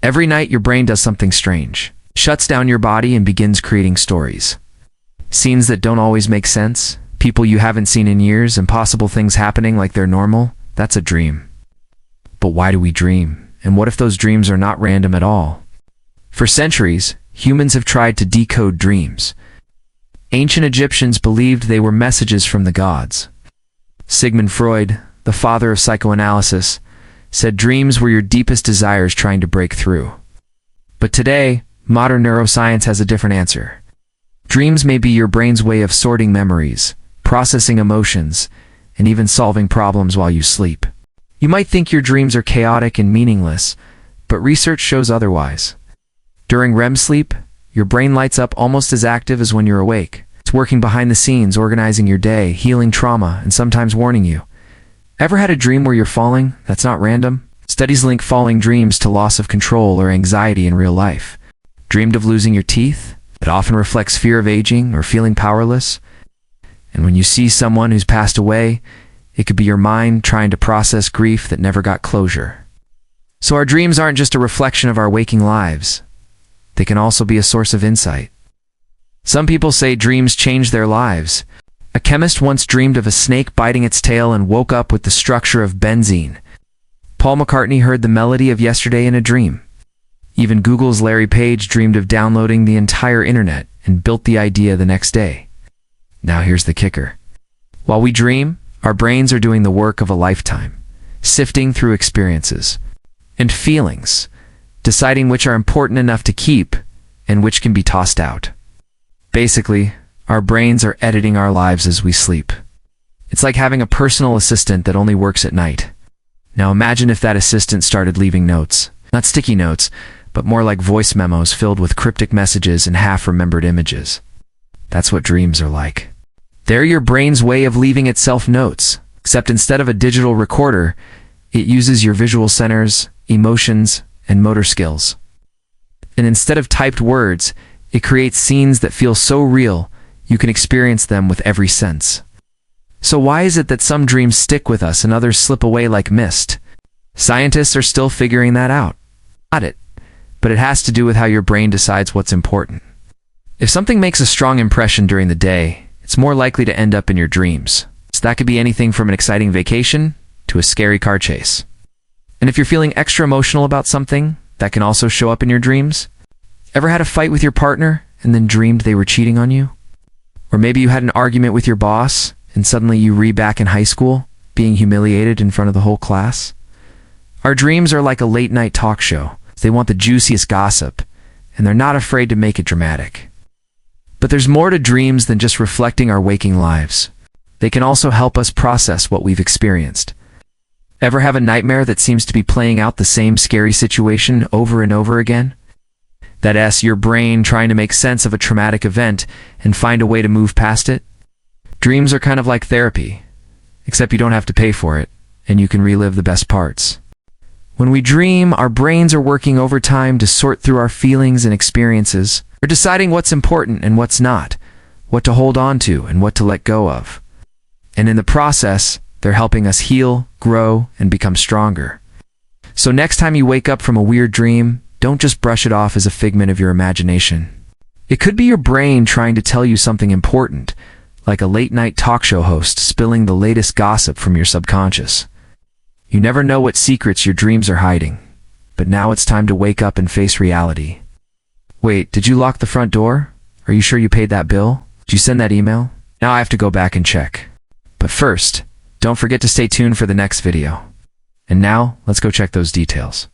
Every night your brain does something strange. Shuts down your body and begins creating stories. Scenes that don't always make sense, people you haven't seen in years, impossible things happening like they're normal. That's a dream. But why do we dream? And what if those dreams are not random at all? For centuries, humans have tried to decode dreams. Ancient Egyptians believed they were messages from the gods. Sigmund Freud, the father of psychoanalysis, said dreams were your deepest desires trying to break through. But today, modern neuroscience has a different answer. Dreams may be your brain's way of sorting memories, processing emotions, and even solving problems while you sleep. You might think your dreams are chaotic and meaningless, but research shows otherwise. During REM sleep, your brain lights up almost as active as when you're awake. It's working behind the scenes, organizing your day, healing trauma, and sometimes warning you. Ever had a dream where you're falling? That's not random. Studies link falling dreams to loss of control or anxiety in real life. Dreamed of losing your teeth? It often reflects fear of aging or feeling powerless. And when you see someone who's passed away, it could be your mind trying to process grief that never got closure. So our dreams aren't just a reflection of our waking lives. They can also be a source of insight. Some people say dreams change their lives. A chemist once dreamed of a snake biting its tail and woke up with the structure of benzene. Paul McCartney heard the melody of Yesterday in a dream. Even Google's Larry Page dreamed of downloading the entire internet and built the idea the next day. Now here's the kicker. While we dream, our brains are doing the work of a lifetime, sifting through experiences and feelings, deciding which are important enough to keep and which can be tossed out. Basically, our brains are editing our lives as we sleep. It's like having a personal assistant that only works at night. Now imagine if that assistant started leaving notes, not sticky notes, but more like voice memos filled with cryptic messages and half-remembered images. That's what dreams are like. They're your brain's way of leaving itself notes, except instead of a digital recorder, it uses your visual centers, emotions, and motor skills. And instead of typed words, it creates scenes that feel so real, you can experience them with every sense. So why is it that some dreams stick with us and others slip away like mist? Scientists are still figuring that out. Not it, but it has to do with how your brain decides what's important. If something makes a strong impression during the day, it's more likely to end up in your dreams. So that could be anything from an exciting vacation to a scary car chase. And if you're feeling extra emotional about something, that can also show up in your dreams. Ever had a fight with your partner and then dreamed they were cheating on you? Or maybe you had an argument with your boss and suddenly you read back in high school, being humiliated in front of the whole class. Our dreams are like a late-night talk show. They want the juiciest gossip, and they're not afraid to make it dramatic. But there's more to dreams than just reflecting our waking lives. They can also help us process what we've experienced. Ever have a nightmare that seems to be playing out the same scary situation over and over again? That's your brain trying to make sense of a traumatic event and find a way to move past it. Dreams are kind of like therapy, except you don't have to pay for it, and you can relive the best parts. When we dream, our brains are working overtime to sort through our feelings and experiences. We're deciding what's important and what's not, what to hold on to and what to let go of. And in the process, they're helping us heal, grow, and become stronger. So next time you wake up from a weird dream, don't just brush it off as a figment of your imagination. It could be your brain trying to tell you something important, like a late-night talk show host spilling the latest gossip from your subconscious. You never know what secrets your dreams are hiding, but now it's time to wake up and face reality. Wait, did you lock the front door? Are you sure you paid that bill? Did you send that email? Now I have to go back and check. But first, don't forget to stay tuned for the next video. And now, let's go check those details.